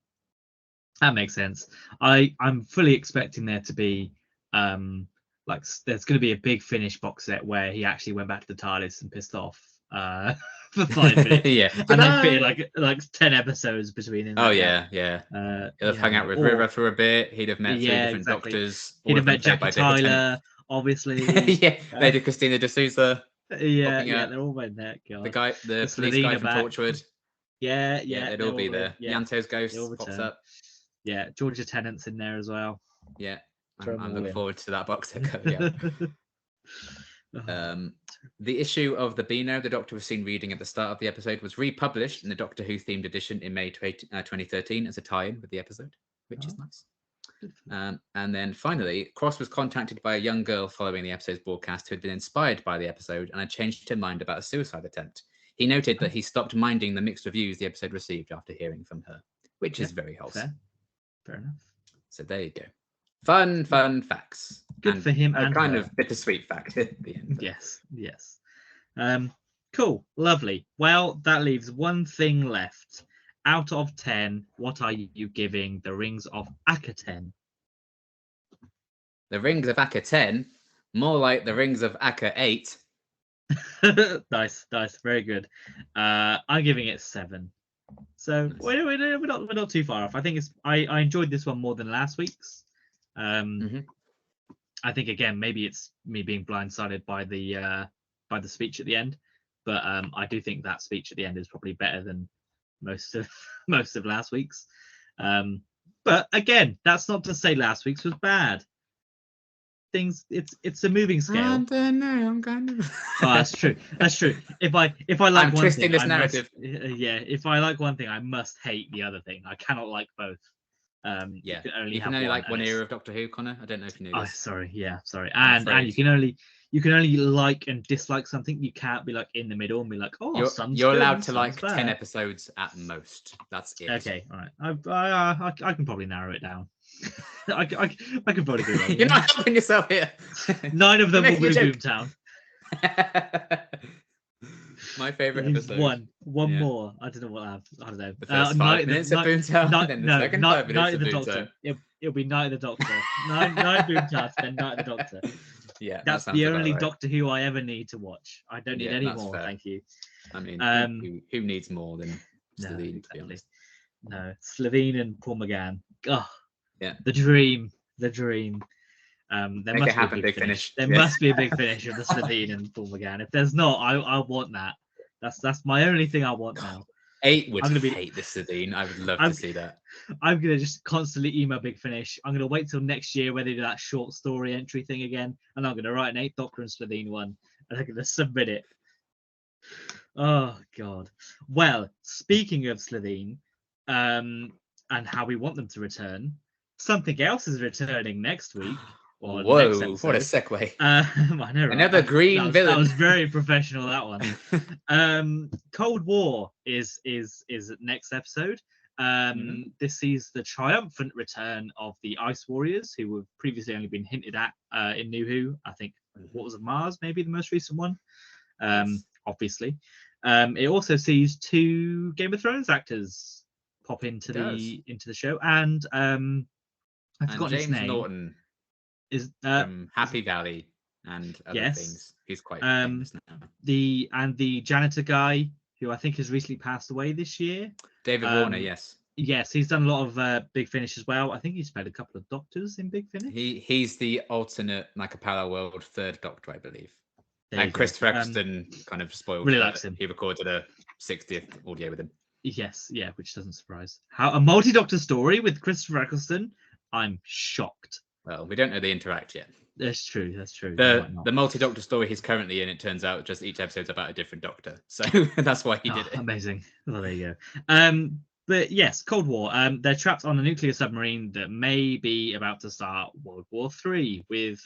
That makes sense. I'm fully expecting there to be like there's going to be a big Finish box set where he actually went back to the TARDIS and pissed off for 5 minutes. Yeah, and then fit like 10 episodes between him. Oh yeah. He'd have hung out with River for a bit. He'd have met 3 different Doctors. He'd have met Jackie Tyler, obviously. Lady Christina D'Souza. Yeah, they're all in there. God. The police guy from Torchwood. Yeah, they'd all be there. Yanto's ghost pops up. Yeah, Georgia Tennant's in there as well. Yeah, I'm looking forward to that box set coming out. The issue of the Beano the Doctor was seen reading at the start of the episode was republished in the Doctor Who themed edition in May 2013 as a tie-in with the episode, which is nice. And then finally, Cross was contacted by a young girl following the episode's broadcast who had been inspired by the episode and had changed her mind about a suicide attempt. He noted that he stopped minding the mixed reviews the episode received after hearing from her, which is very wholesome. Fair enough. So there you go. Fun facts. Good for him. And kind of bittersweet fact at the end. Yes. Cool. Lovely. Well, that leaves one thing left. Out of 10, what are you giving the Rings of Akhaten? The Rings of Akhaten? More like the Rings of Akha 8. Nice. Very good. I'm giving it 7. So nice. we're not too far off. I think I enjoyed this one more than last week's. I think again maybe it's me being blindsided by the speech at the end, but I do think that speech at the end is probably better than most of last week's. But again, that's not to say last week's was bad. It's a moving scale. I don't know. I'm kind of. Oh, that's true. If I like I'm one twisting thing, this narrative. If I like one thing, I must hate the other thing. I cannot like both. You can only like one era of Doctor Who, Connor. I don't know if you knew this. Sorry. And you can only like and dislike something. You can't be like in the middle and be like, oh, you're allowed to like 10 episodes at most. That's it. Okay, all right. I can probably narrow it down. I can probably do that. You're not helping yourself here. 9 of them will be Boomtown. My favorite episode. One more. I don't know what I have. I don't know. The first 5 minutes of Boomtown, then the second 5 minutes of Boomtown. It'll be Night of the Doctor. nine Boomtowns, then Night of the Doctor. Yeah, that's the only right. Doctor Who I ever need to watch. I don't need any more. Fair. Thank you. I mean, who needs more than Slitheen, to be honest? No, Slitheen and Paul McGann. Oh, yeah. The dream. There Make it happen, big finish. There must be a big finish of the Slitheen and Paul McGann. If there's not, I want that. That's my only thing I want now. 8 would hate the Slitheen. I would love to see that. I'm gonna just constantly email Big Finish. I'm gonna wait till next year where they do that short story entry thing again, and I'm gonna write an 8th Doctor and Slitheen one, and I'm gonna submit it. Oh God. Well, speaking of Slitheen, and how we want them to return, something else is returning next week. Whoa! What a segue! I know, right? Another green villain. That was very professional. That one. Cold War is next episode. This sees the triumphant return of the Ice Warriors, who have previously only been hinted at in New Who. I think what was it, Mars, maybe the most recent one. Obviously, it also sees 2 Game of Thrones actors pop into the show, and I forgot his name. Norton. Is from Happy Valley and other yes. things. He's quite famous now. The janitor guy, who I think has recently passed away this year. David Warner, yes. Yes, he's done a lot of Big Finish as well. I think he's played a couple of doctors in Big Finish. He's the alternate, like a parallel world third Doctor, I believe. There and Christopher Eccleston kind of spoiled. Really likes him. He recorded a 60th audio with him. Yes, yeah, which doesn't surprise. How a multi-Doctor story with Christopher Eccleston? I'm shocked. Well, we don't know they interact yet. That's true. That's true. The multi-Doctor story he's currently in, it turns out just each episode's about a different Doctor, so that's why he did it. Amazing. Well, there you go. But yes, Cold War. They're trapped on a nuclear submarine that may be about to start World War III with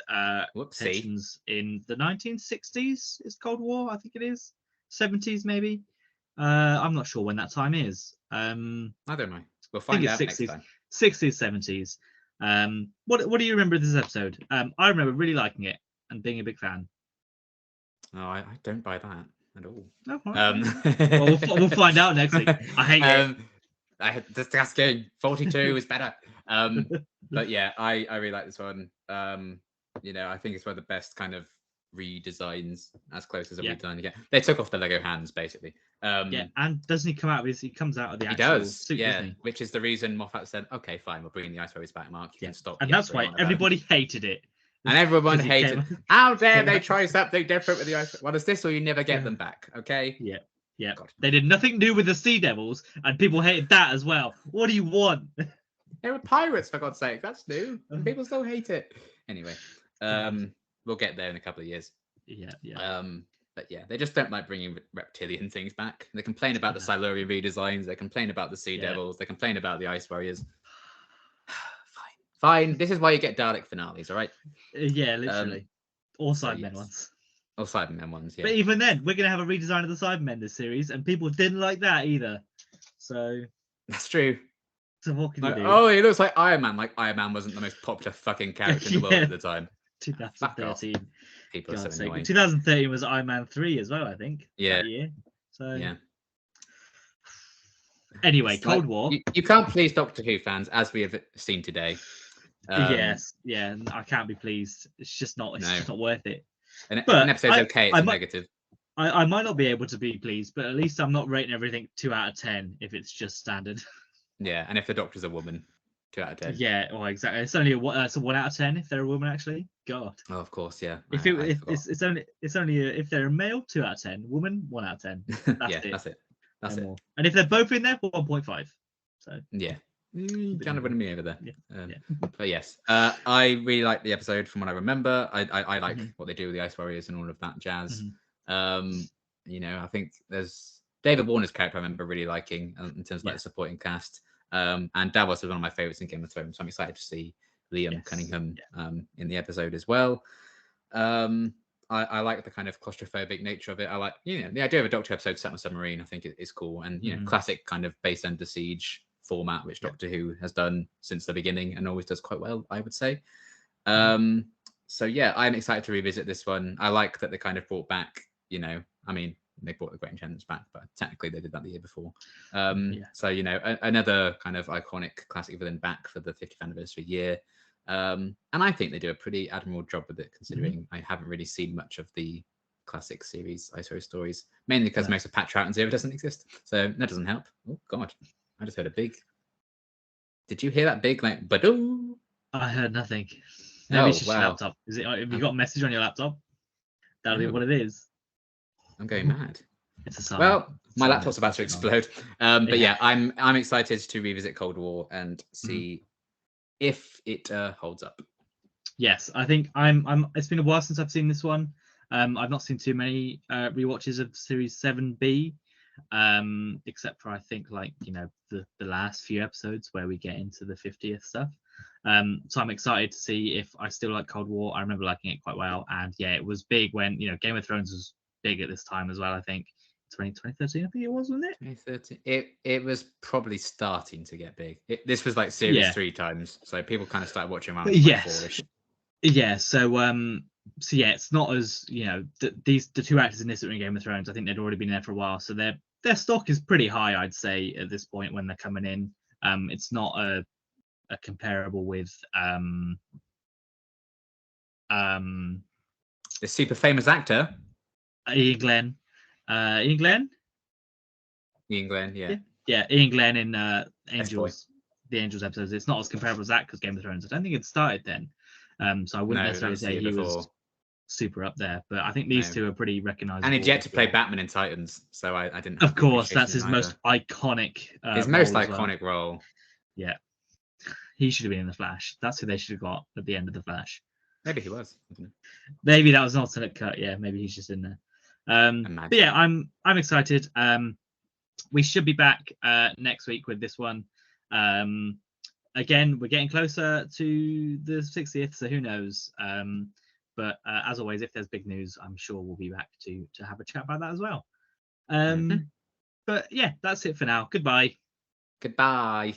tensions in the 1960s. Is Cold War? I think it is 70s, maybe. I'm not sure when that time is. I don't know. We'll find out next time. 60s, 70s. What do you remember of this episode? I remember really liking it and being a big fan. Oh, I don't buy that at all. No, well, we'll find out next week. I hate it. Disgusting. 42 is better. But yeah, I really like this one. I think it's one of the best kind of redesigns, as close as a redesign you get. They took off the Lego hands basically. And doesn't he come out with? He comes out of the actual. He does. Suit, yeah, which is the reason Moffat said, "Okay, fine, we're bringing the Ice Warriors back, Mark. You can stop." And that's why everybody hated it. And everyone hated. How dare they try something different with the Ice? Well, it's this, or you never get them back. Okay. Yeah. Yeah. God. They did nothing new with the Sea Devils, and people hated that as well. What do you want? They were pirates, for God's sake. That's new. And people still hate it. Anyway, we'll get there in a couple of years. Yeah. But yeah, they just don't like bringing reptilian things back. They complain about the Silurian redesigns. They complain about the Sea Devils. They complain about the Ice Warriors. Fine. This is why you get Dalek finales, all right? Yeah, literally. Or Cybermen ones. Or Cybermen ones, yeah. But even then, we're going to have a redesign of the Cybermen this series, and people didn't like that either. So that's true. So what can you do? Oh, he looks like Iron Man. Like Iron Man wasn't the most popular fucking character in the world at the time. 2013. People are so annoying. 2013 was Iron Man 3 as well, I think. Yeah. That year. So yeah. Anyway, Cold War. You can't please Doctor Who fans, as we have seen today. Yes, yeah, I can't be pleased. It's just not. It's just not worth it. An episode's okay. It's negative. I might not be able to be pleased, but at least I'm not rating everything 2 out of 10 if it's just standard. Yeah, and if the Doctor's a woman, 2 out of 10. Yeah, well, exactly. It's only a 1 out of 10 if they're a woman. Actually, God. Oh, of course, yeah. It's only if they're a male, 2 out of 10. Woman, 1 out of 10. That's it. That's it. And if they're both in there, 1.5. So yeah. Kind of winning me over there. Yeah. But yes, I really like the episode from what I remember. I like what they do with the Ice Warriors and all of that jazz. I think there's David Warner's character I remember really liking in terms of like the supporting cast. And Davos was one of my favorites in Game of Thrones, so I'm excited to see Liam Cunningham in the episode as well. I like the kind of claustrophobic nature of it. I like the idea of a Doctor episode set on a submarine. I think is cool, and classic kind of base under siege format, which Doctor Who has done since the beginning and always does quite well, I would say. So yeah, I'm excited to revisit this one. I like that they kind of brought back, they brought the Great Enchantments back, but technically they did that the year before. So another kind of iconic classic villain back for the 50th anniversary year. And I think they do a pretty admirable job with it, considering I haven't really seen much of the classic series Ice Warrior stories, mainly because most of Pat Troughton's era doesn't exist, so that doesn't help. Oh God, I just heard a big. Did you hear that big like badoo? I heard nothing. Maybe it's just your laptop. Is it? Have you got a message on your laptop? That'll be what it is. I'm going mad. It's a sign. Well, my laptop's about to explode. But yeah, I'm excited to revisit Cold War and see if it holds up. Yes, I think I'm. It's been a while since I've seen this one. I've not seen too many rewatches of Series 7B, except for I think the last few episodes where we get into the 50th stuff. So I'm excited to see if I still like Cold War. I remember liking it quite well, and yeah, it was big when Game of Thrones was big at this time as well. I think 2013, I think it was, wasn't it? 2013. It was probably starting to get big. This was like Series 3 times, so people kind of started watching around. Yes. Yeah. So yeah, it's not as the 2 actors in this that were in Game of Thrones. I think they'd already been there for a while, so their stock is pretty high, I'd say, at this point when they're coming in. It's not a comparable with The super famous actor Ian Glenn. Ian Glenn? Ian Glenn, yeah. Ian Glenn in boy. Angels, the Angels episodes. It's not as comparable as that because Game of Thrones. I don't think it started then, so I wouldn't No, necessarily that was the say year he was before. super up there. But I think these No. two are pretty recognizable. And he'd yet to play as well. Batman in Titans, so I didn't have Of the course, that's appreciation his either. most iconic. His role most as well. iconic role. Yeah, he should have been in the Flash. That's who they should have got at the end of the Flash. Maybe he was. Maybe that was an alternate cut. Yeah, maybe he's just in there. But yeah, I'm excited. We should be back next week with this one. Again, we're getting closer to the 60th, so who knows? But as always, if there's big news, I'm sure we'll be back to have a chat about that as well. But yeah, that's it for now. Goodbye. Goodbye.